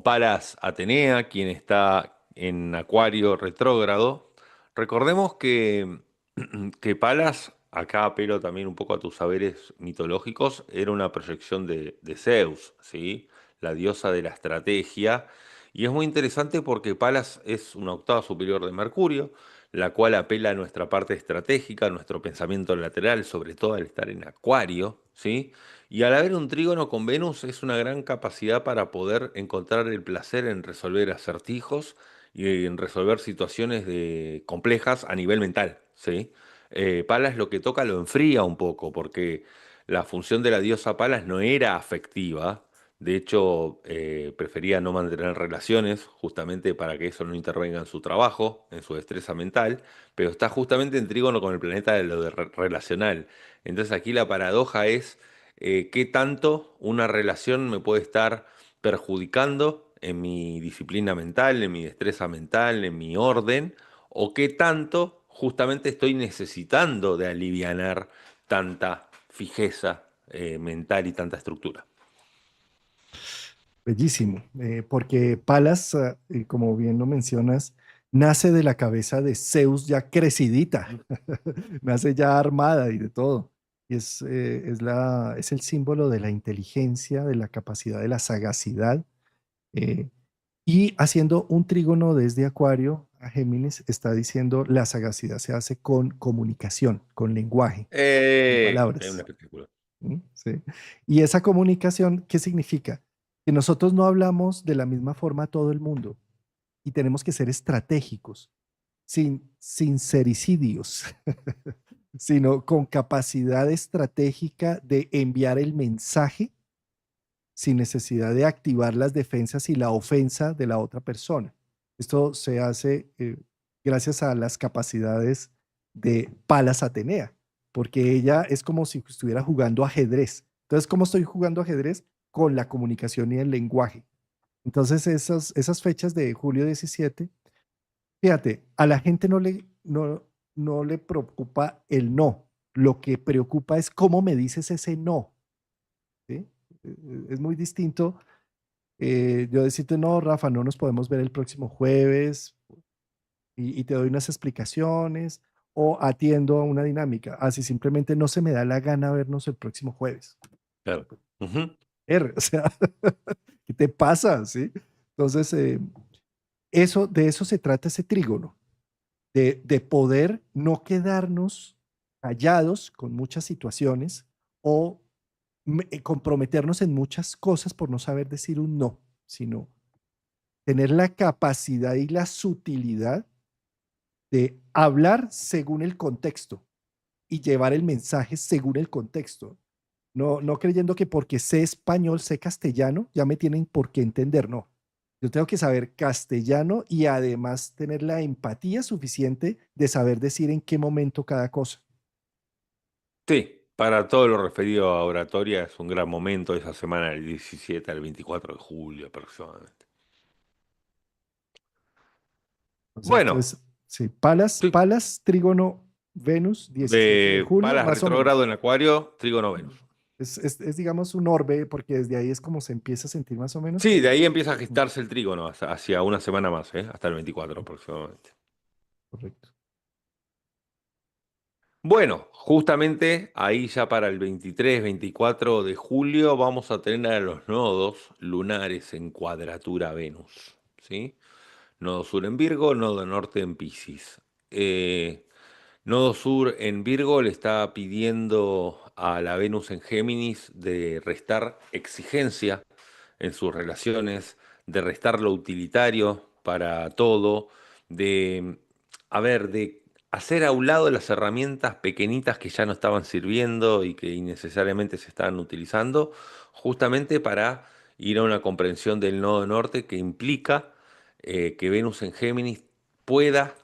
Palas Atenea, quien está en Acuario retrógrado. Recordemos que Palas, acá apelo también un poco a tus saberes mitológicos, era una proyección de Zeus, ¿sí? La diosa de la estrategia. Y es muy interesante porque Palas es una octava superior de Mercurio, la cual apela a nuestra parte estratégica, a nuestro pensamiento lateral, sobre todo al estar en Acuario, ¿sí? Y al haber un trígono con Venus es una gran capacidad para poder encontrar el placer en resolver acertijos y en resolver situaciones complejas a nivel mental, ¿sí? Palas lo que toca lo enfría un poco, porque la función de la diosa Palas no era afectiva. De hecho, prefería no mantener relaciones, justamente para que eso no intervenga en su trabajo, en su destreza mental, pero está justamente en trígono con el planeta de lo relacional. Entonces aquí la paradoja es qué tanto una relación me puede estar perjudicando en mi disciplina mental, en mi destreza mental, en mi orden, o qué tanto justamente estoy necesitando de alivianar tanta fijeza mental y tanta estructura. Bellísimo, porque Palas, como bien lo mencionas, nace de la cabeza de Zeus ya crecidita, nace ya armada y de todo. Y es el símbolo de la inteligencia, de la capacidad, de la sagacidad. eh, y haciendo un trígono desde Acuario a Géminis, está diciendo la sagacidad se hace con comunicación, con lenguaje, con Es un palabras. espectáculo. ¿Mm? Sí. Y esa comunicación, ¿qué significa? Que nosotros no hablamos de la misma forma a todo el mundo y tenemos que ser estratégicos, sin sincericidios, sino con capacidad estratégica de enviar el mensaje sin necesidad de activar las defensas y la ofensa de la otra persona. Esto se hace gracias a las capacidades de Palas Atenea, porque ella es como si estuviera jugando ajedrez. Entonces, ¿cómo estoy jugando ajedrez? Con la comunicación y el lenguaje. Entonces, esas fechas de julio 17, fíjate, a la gente no le preocupa el no. Lo que preocupa es cómo me dices ese no. ¿Sí? Es muy distinto yo decirte, no, Rafa, no nos podemos ver el próximo jueves y te doy unas explicaciones o atiendo a una dinámica. Así simplemente no se me da la gana vernos el próximo jueves. Claro. Ujú. O sea, ¿qué te pasa? ¿Sí? Entonces, de eso se trata ese trígono, de poder no quedarnos callados con muchas situaciones o comprometernos en muchas cosas por no saber decir un no, sino tener la capacidad y la sutilidad de hablar según el contexto y llevar el mensaje según el contexto. No creyendo que porque sé español, sé castellano, ya me tienen por qué entender, no. Yo tengo que saber castellano y además tener la empatía suficiente de saber decir en qué momento cada cosa. Sí, para todo lo referido a oratoria es un gran momento esa semana del 17 al 24 de julio aproximadamente. Bueno, Entonces, sí, Palas, sí, Palas, Trígono, Venus, 17 de de julio, Palas más o retrógrado menos. en Acuario, Trígono Venus. Es, digamos, un orbe, porque desde ahí es como se empieza a sentir más o menos. Sí, de ahí empieza a Mm, gestarse el trígono hacia una semana más, hasta el 24 aproximadamente. correcto. Bueno, justamente ahí ya para el 23-24 de julio vamos a tener a los nodos lunares en cuadratura a Venus, ¿sí? Nodo sur en Virgo, nodo norte en Piscis. Nodo sur en Virgo le está pidiendo a la Venus en Géminis de restar exigencia en sus relaciones, de restar lo utilitario, para todo, de, a ver, de hacer a un lado las herramientas pequeñitas que ya no estaban sirviendo y que innecesariamente se estaban utilizando, justamente para ir a una comprensión del nodo norte que implica que Venus en Géminis pueda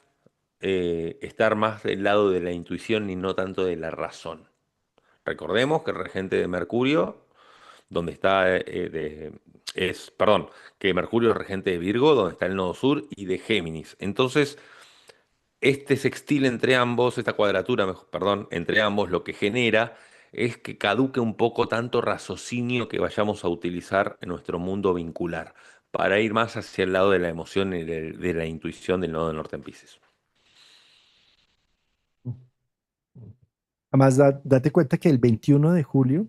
estar más del lado de la intuición y no tanto de la razón. Recordemos que el regente de Mercurio, donde está, perdón, que Mercurio es regente de Virgo, donde está el nodo sur, y de Géminis. Entonces, este sextil entre ambos, esta cuadratura, perdón, entre ambos, lo que genera es que caduque un poco tanto raciocinio que vayamos a utilizar en nuestro mundo vincular, para ir más hacia el lado de la emoción y de la intuición del nodo norte en Piscis. Además, date cuenta que el 21 de julio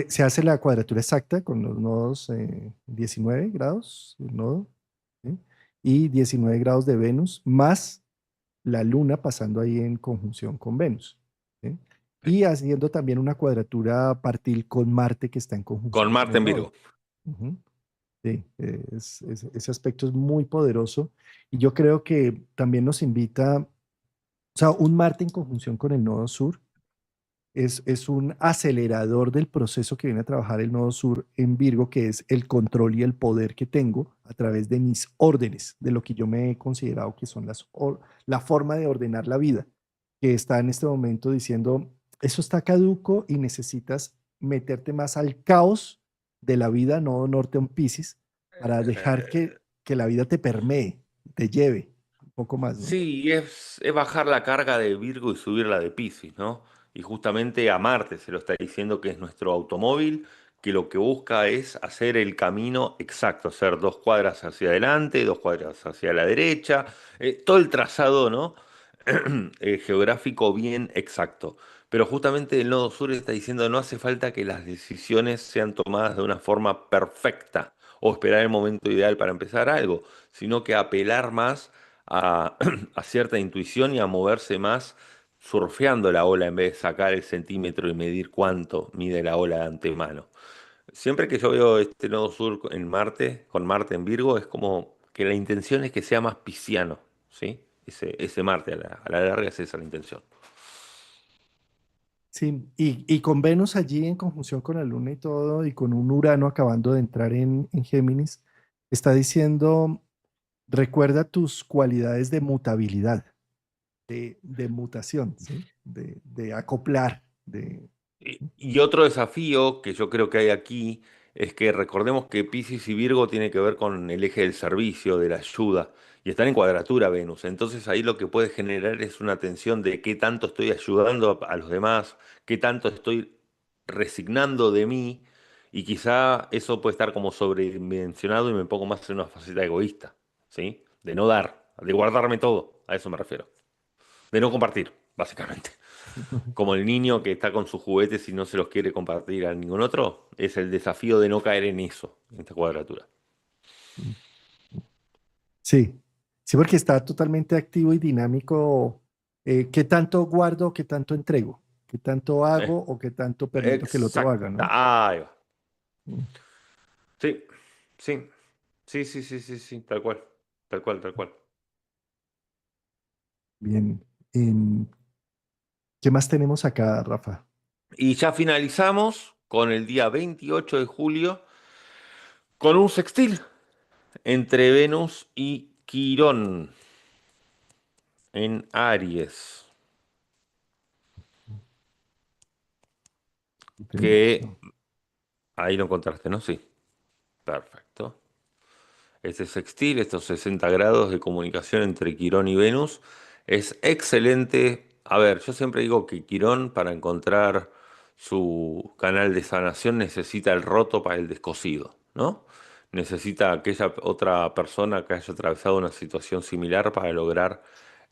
se hace la cuadratura exacta con los nodos 19 grados, el nodo, ¿sí? Y 19 grados de Venus, más la Luna pasando ahí en conjunción con Venus, ¿sí? Y haciendo también una cuadratura partil con Marte que está en Con conjunción con Marte el en nodo. Virgo. Ujú. Sí, ese aspecto es muy poderoso y yo creo que también nos invita, o sea, un Marte en conjunción con el nodo sur es un acelerador del proceso que viene a trabajar el nodo sur en Virgo, que es el control y el poder que tengo a través de mis órdenes, de lo que yo me he considerado que son la forma de ordenar la vida, que está en este momento diciendo, eso está caduco y necesitas meterte más al caos de la vida, nodo norte en Piscis, para dejar que la vida te permee, te lleve un poco más, ¿no? Sí, es bajar la carga de Virgo y subirla de Piscis, ¿no? Y justamente a Marte se lo está diciendo que es nuestro automóvil, que lo que busca es hacer el camino exacto, hacer 2 cuadras hacia adelante, 2 cuadras hacia la derecha, todo el trazado, ¿no? Geográfico bien exacto. Pero justamente el nodo sur está diciendo no hace falta que las decisiones sean tomadas de una forma perfecta o esperar el momento ideal para empezar algo, sino que apelar más a, a cierta intuición y a moverse más surfeando la ola en vez de sacar el centímetro y medir cuánto mide la ola de antemano. Siempre que yo veo este nodo sur en Marte, con Marte en Virgo, es como que la intención es que sea más pisciano, ¿sí? Ese Marte a la larga es esa la intención. Sí, y con Venus allí en conjunción con la Luna y todo, y con un Urano acabando de entrar en Géminis, está diciendo, recuerda tus cualidades de mutabilidad, de mutación, ¿sí? De acoplar, de... Y otro desafío que yo creo que hay aquí es que recordemos que Piscis y Virgo tiene que ver con el eje del servicio, de la ayuda, y están en cuadratura Venus. Entonces ahí lo que puede generar es una tensión de qué tanto estoy ayudando a los demás, qué tanto estoy resignando de mí, y quizá eso puede estar como sobredimensionado y me pongo más en una faceta egoísta, ¿sí? De no dar, de guardarme todo, a eso me refiero. De no compartir, básicamente. Como el niño que está con sus juguetes y no se los quiere compartir a ningún otro, es el desafío de no caer en eso, en esta cuadratura. Sí, sí, porque está totalmente activo y dinámico. ¿Qué tanto guardo, qué tanto entrego? ¿Qué tanto Eh, hago o qué tanto permito que el otro haga, exacta, ¿no? ahí va. Mm. Sí, sí, sí, sí, sí, sí, sí, tal cual, tal cual, tal cual. Bien. ¿Qué más tenemos acá, Rafa? Y ya finalizamos con el día 28 de julio con un sextil entre Venus y Quirón en Aries, que Perfecto. ahí lo encontraste, ¿no? Sí, perfecto. Este sextil, estos 60 grados de comunicación entre Quirón y Venus, es excelente. A ver, yo siempre digo que Quirón para encontrar su canal de sanación necesita el roto para el descosido, ¿no? Necesita aquella otra persona que haya atravesado una situación similar para lograr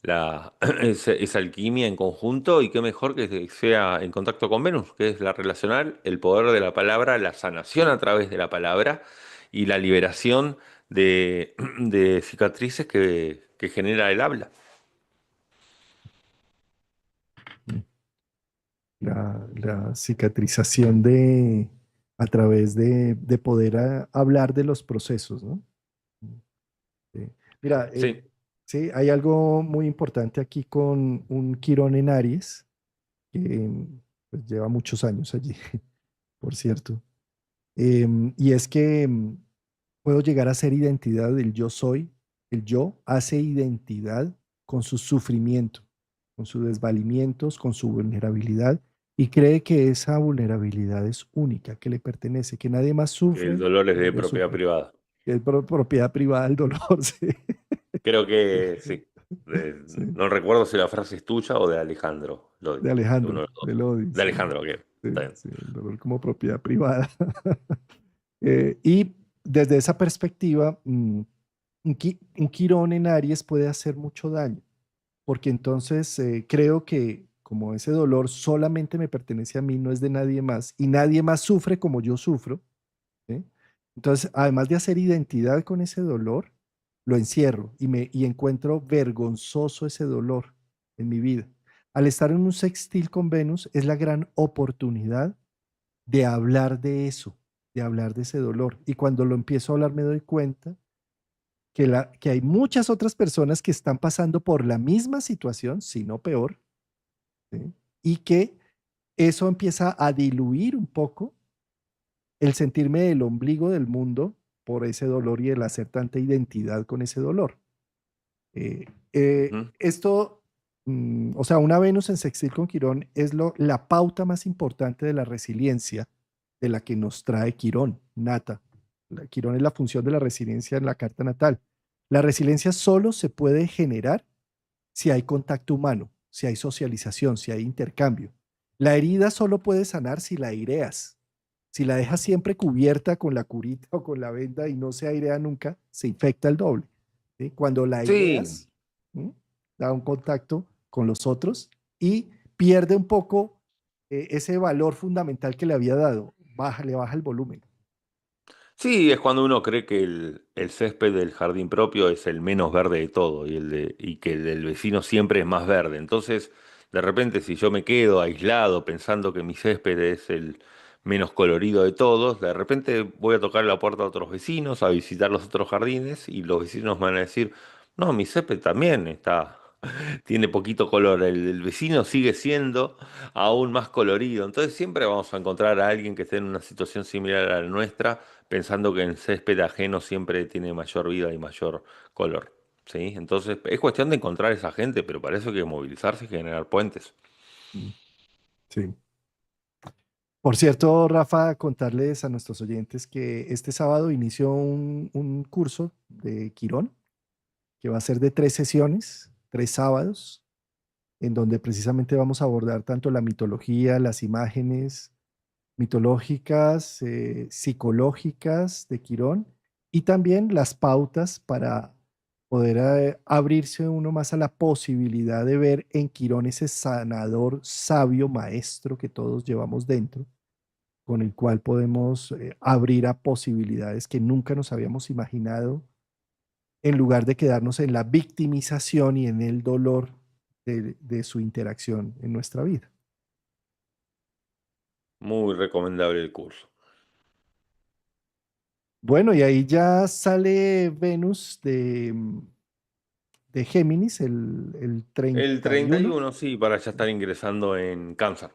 esa alquimia en conjunto y qué mejor que sea en contacto con Venus, que es la relacional, el poder de la palabra, la sanación a través de la palabra y la liberación de cicatrices que genera el habla. La cicatrización a través de poder hablar de los procesos, ¿no? Sí. Mira, Sí, sí, hay algo muy importante aquí con un Quirón en Aries, que pues, lleva muchos años allí, por cierto. Y es que puedo llegar a ser identidad del yo soy. El yo hace identidad con su sufrimiento, con sus desvalimientos, con su vulnerabilidad, y cree que esa vulnerabilidad es única, que le pertenece, que nadie más que el sufre dolor es como de yo propiedad sufro, privada. que es propiedad privada del dolor. Sí. Creo que sí. Sí. No recuerdo si la frase es tuya o de Alejandro Lodi, De de uno Alejandro, de los dos. de Lodi, De sí, Alejandro, ok. sí, Está bien. sí, el dolor como propiedad privada. Y desde esa perspectiva, un Quirón en Aries puede hacer mucho daño, porque entonces creo que como ese dolor solamente me pertenece a mí, no es de nadie más, y nadie más sufre como yo sufro, ¿sí? Entonces, además de hacer identidad con ese dolor, lo encierro y encuentro vergonzoso ese dolor en mi vida. Al estar en un sextil con Venus, es la gran oportunidad de hablar de eso, de hablar de ese dolor. Y cuando lo empiezo a hablar, me doy cuenta que hay muchas otras personas que están pasando por la misma situación, si no peor, ¿sí? Y que eso empieza a diluir un poco el sentirme el ombligo del mundo por ese dolor y el hacer tanta identidad con ese dolor. Ujú. Esto, o sea, una Venus en sextil con Quirón es la pauta más importante de la resiliencia de la que nos trae Quirón, nata. Quirón es la función de la resiliencia en la carta natal. La resiliencia solo se puede generar si hay contacto humano, si hay socialización, si hay intercambio. La herida solo puede sanar si la aireas. Si la dejas siempre cubierta con la curita o con la venda y no se airea nunca, se infecta el doble. ¿Sí? Cuando la Sí, aireas, ¿sí? Da un contacto con los otros y pierde un poco ese valor fundamental que le había dado. Le baja el volumen. sí, es cuando uno cree que el césped del jardín propio es el menos verde de todo y que el del vecino siempre es más verde. Entonces, de repente, si yo me quedo aislado pensando que mi césped es el menos colorido de todos, de repente voy a tocar la puerta a otros vecinos, a visitar los otros jardines y los vecinos van a decir, no, mi césped también tiene poquito color, el del vecino sigue siendo aún más colorido. Entonces siempre vamos a encontrar a alguien que esté en una situación similar a la nuestra, pensando que el césped ajeno siempre tiene mayor vida y mayor color. ¿Sí? Entonces es cuestión de encontrar esa gente, pero para eso hay que movilizarse y generar puentes. Mm, sí. Por cierto, Rafa, contarles a nuestros oyentes que este sábado inició un curso de Quirón que va a ser de 3 sesiones, 3 sábados, en donde precisamente vamos a abordar tanto la mitología, las imágenes mitológicas, psicológicas de Quirón y también las pautas para poder abrirse uno más a la posibilidad de ver en Quirón ese sanador, sabio, maestro que todos llevamos dentro, con el cual podemos abrir a posibilidades que nunca nos habíamos imaginado en lugar de quedarnos en la victimización y en el dolor de su interacción en nuestra vida. Muy recomendable el curso. Bueno, y ahí ya sale Venus de Géminis, el El 31, 31 sí, para ya estar ingresando en cáncer.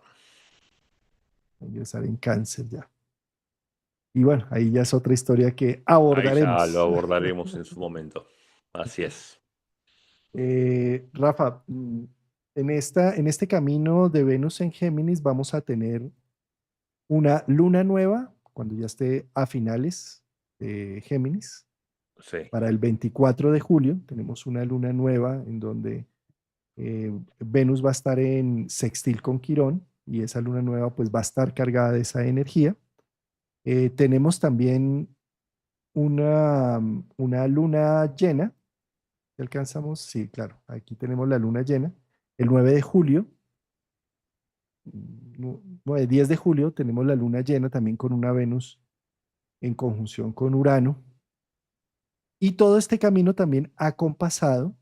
va a ingresar en Cáncer ya. Y bueno, ahí ya es otra historia que Ahí ya lo abordaremos. abordaremos en su momento. Así es. Rafa, en este camino de Venus en Géminis vamos a tener una luna nueva cuando ya esté a finales de Géminis. Sí. Para el 24 de julio tenemos una luna nueva en donde Venus va a estar en sextil con Quirón y esa luna nueva pues va a estar cargada de esa energía. Tenemos también una luna llena. ¿Alcanzamos? Sí, claro. Aquí tenemos la luna llena. El 9 de julio, 10 de julio, tenemos la luna llena también con una Venus en conjunción con Urano. Y todo este camino también acompasado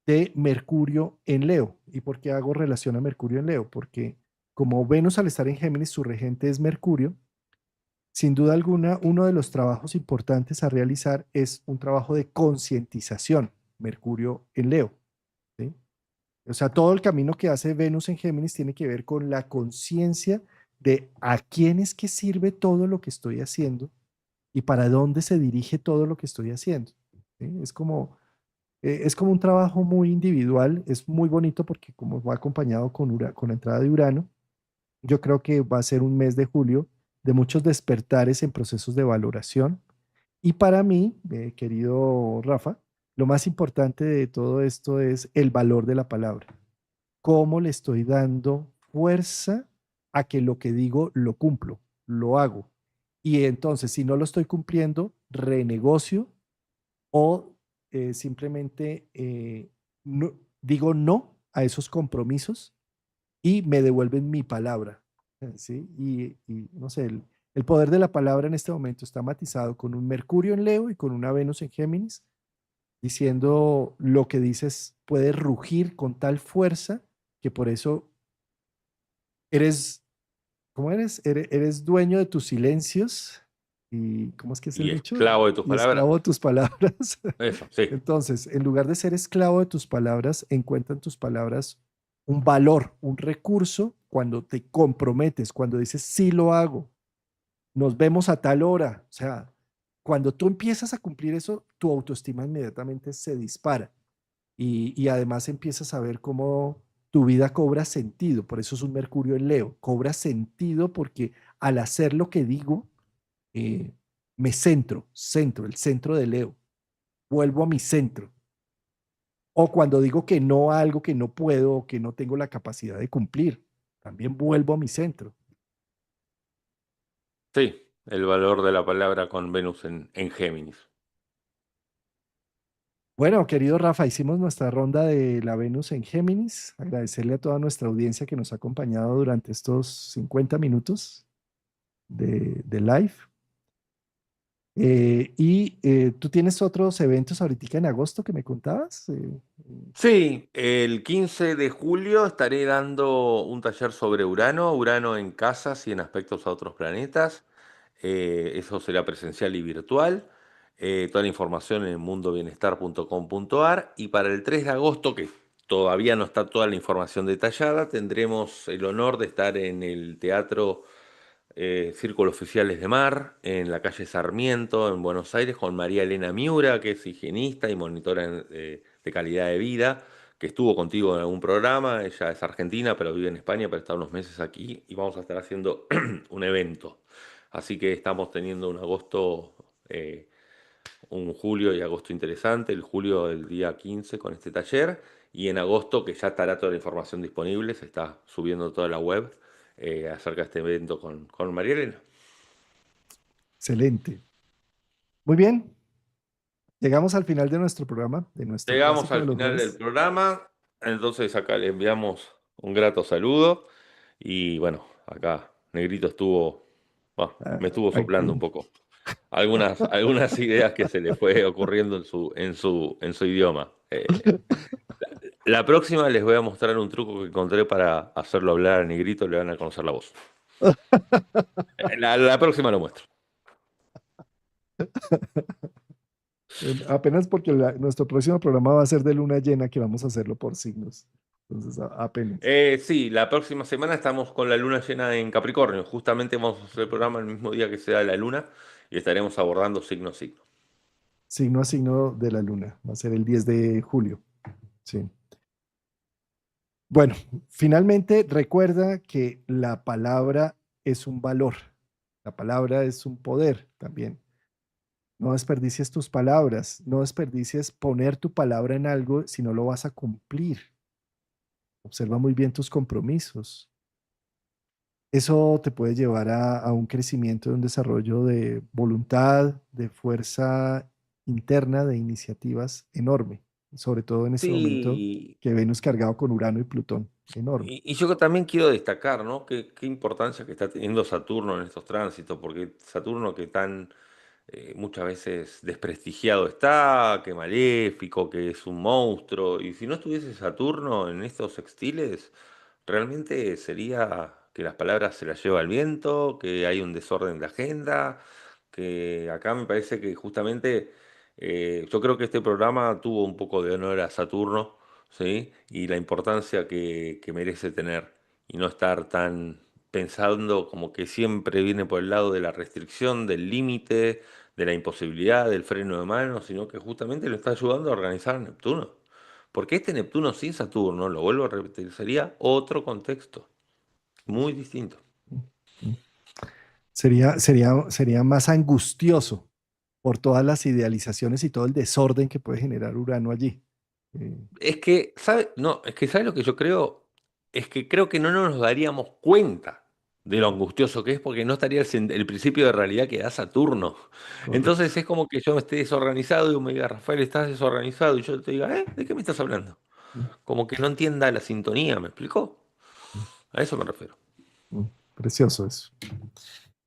de Mercurio en Leo. ¿Y por qué hago relación a Mercurio en Leo? Porque como Venus al estar en Géminis, su regente es Mercurio, sin duda alguna, uno de los trabajos importantes a realizar es un trabajo de concientización, Mercurio en Leo, ¿sí? O sea, todo el camino que hace Venus en Géminis tiene que ver con la conciencia de a quién es que sirve todo lo que estoy haciendo y para dónde se dirige todo lo que estoy haciendo, ¿sí? Es como un trabajo muy individual, es muy bonito porque como va acompañado con la entrada de Urano, yo creo que va a ser un mes de julio de muchos despertares en procesos de valoración. Y para mí, querido Rafa, lo más importante de todo esto es el valor de la palabra. ¿Cómo le estoy dando fuerza a que lo que digo lo cumplo, lo hago? Y entonces, si no lo estoy cumpliendo, renegocio o simplemente digo no a esos compromisos y me devuelven mi palabra. ¿Sí? No sé, el poder de la palabra en este momento está matizado con un Mercurio en Leo y con una Venus en Géminis, diciendo lo que dices puede rugir con tal fuerza que por eso eres, ¿cómo eres? Eres dueño de tus silencios y, ¿cómo es que es el Y dicho? esclavo de tus Y esclavo palabras. de tus palabras. Eso, sí. Entonces, en lugar de ser esclavo de tus palabras, encuentra en tus palabras un valor, un recurso cuando te comprometes, cuando dices, sí lo hago, nos vemos a tal hora. O sea, cuando tú empiezas a cumplir eso, tu autoestima inmediatamente se dispara y además empiezas a ver cómo tu vida cobra sentido. Por eso es un Mercurio en Leo. Cobra sentido porque al hacer lo que digo, eh, me centro, el centro de Leo. Vuelvo a mi centro. O cuando digo que no a algo que no puedo o que no tengo la capacidad de cumplir, también vuelvo a mi centro. Sí, el valor de la palabra con Venus en Géminis. Bueno, querido Rafa, hicimos nuestra ronda de la Venus en Géminis. Agradecerle a toda nuestra audiencia que nos ha acompañado durante estos 50 minutos de live. Tú tienes otros eventos ahorita en agosto que me contabas. Sí, el 15 de julio estaré dando un taller sobre Urano, Urano en casas y en aspectos a otros planetas. Eso será presencial y virtual. Toda la información en mundobienestar.com.ar. Y para el 3 de agosto, que todavía no está toda la información detallada, tendremos el honor de estar en el Teatro Círculo Oficiales de Mar, en la calle Sarmiento, en Buenos Aires, con María Elena Miura, que es higienista y monitora de calidad de vida, que estuvo contigo en algún programa. Ella es argentina, pero vive en España, pero está unos meses aquí y vamos a estar haciendo un evento. Así que estamos teniendo un agosto, un julio y agosto interesante. El julio del día 15 con este taller y en agosto, que ya estará toda la información disponible, se está subiendo toda la web acerca de este evento con María Elena. Excelente. Muy bien, llegamos al final de nuestro programa, de nuestro Llegamos clásico de al los final del jueves. programa, entonces acá le enviamos un grato saludo y bueno, acá Negrito estuvo, bueno, Ah, me estuvo soplando un tranquilo. poco algunas ideas que se le fue ocurriendo en su idioma. La próxima les voy a mostrar un truco que encontré para hacerlo hablar a Negrito, le van a conocer la voz. La próxima lo muestro. Apenas porque nuestro próximo programa va a ser de luna llena, que vamos a hacerlo por signos. Entonces, apenas. Sí, la próxima semana estamos con la luna llena en Capricornio. Justamente vamos a hacer el programa el mismo día que sea la luna y estaremos abordando signo a signo. Signo a signo de la luna. Va a ser el 10 de julio. Sí. Bueno, finalmente recuerda que la palabra es un valor. La palabra es un poder también. No desperdicies tus palabras. No desperdicies poner tu palabra en algo si no lo vas a cumplir. Observa muy bien tus compromisos. Eso te puede llevar a un crecimiento, de un desarrollo de voluntad, de fuerza interna, de iniciativas enorme, sobre todo en este momento Sí, que Venus cargado con Urano y Plutón, enorme. y yo también quiero destacar, ¿no? Qué importancia que está teniendo Saturno en estos tránsitos, porque Saturno que tan muchas veces desprestigiado está, que maléfico, que es un monstruo, y si no estuviese Saturno en estos sextiles, realmente sería que las palabras se las lleva el viento, que hay un desorden de agenda, que acá me parece que justamente yo creo que este programa tuvo un poco de honor a Saturno, ¿sí? Y la importancia que merece tener y no estar tan pensando como que siempre viene por el lado de la restricción, del límite, de la imposibilidad, del freno de mano, sino que justamente lo está ayudando a organizar a Neptuno. Porque este Neptuno sin Saturno, lo vuelvo a repetir, sería otro contexto, muy distinto. Sería más angustioso por todas las idealizaciones y todo el desorden que puede generar Urano allí. Eh, Es que, ¿sabe? No, es que ¿sabe lo que yo creo? Es que creo que no nos daríamos cuenta de lo angustioso que es porque no estaría el principio de realidad que da Saturno. correcto. Entonces es como que yo esté desorganizado y me diga, Rafael, estás desorganizado, y yo te diga, ¿De qué me estás hablando? Mm, Como que no entienda la sintonía, ¿me explicó? mm, A eso me refiero. Precioso eso.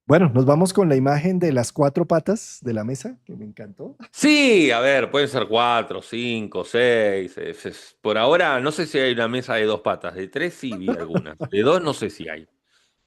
Bueno, nos vamos con la imagen de las cuatro patas de la mesa, que me encantó. Sí, a ver, pueden ser cuatro, cinco, seis. Por ahora no sé si hay una mesa de dos patas, de tres sí vi algunas, de dos no sé si hay.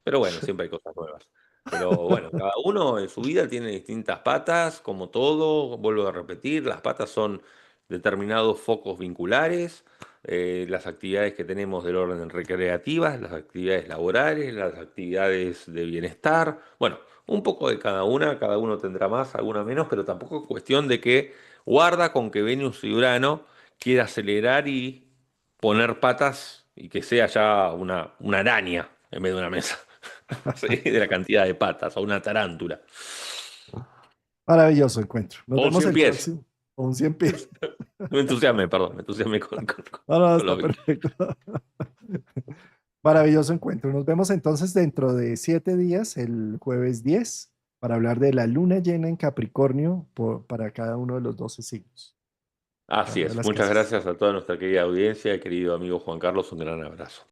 Pero bueno, siempre hay cosas nuevas. Pero bueno, cada uno en su vida tiene distintas patas, como todo, vuelvo a repetir, las patas son determinados focos vinculares, las actividades que tenemos del orden recreativas, las actividades laborales, las actividades de bienestar, bueno, un poco de cada uno tendrá más, alguna menos, pero tampoco es cuestión de que guarda con que Venus y Urano quiera acelerar y poner patas y que sea ya una araña en vez de una mesa. Sí, de la cantidad de patas, o una tarántula. Maravilloso encuentro. Nos O un vemos cien el pies. próximo. O un 100 pies. Me entusiasmé, perdón, me entusiasmé No, no, con lo está visto. perfecto. Maravilloso encuentro. Nos vemos entonces dentro de 7 días, el jueves 10, para hablar de la luna llena en Capricornio para cada uno de los 12 signos, cada Así una de es. las Muchas casas. gracias a toda nuestra querida audiencia y querido amigo Juan Carlos. Un gran abrazo.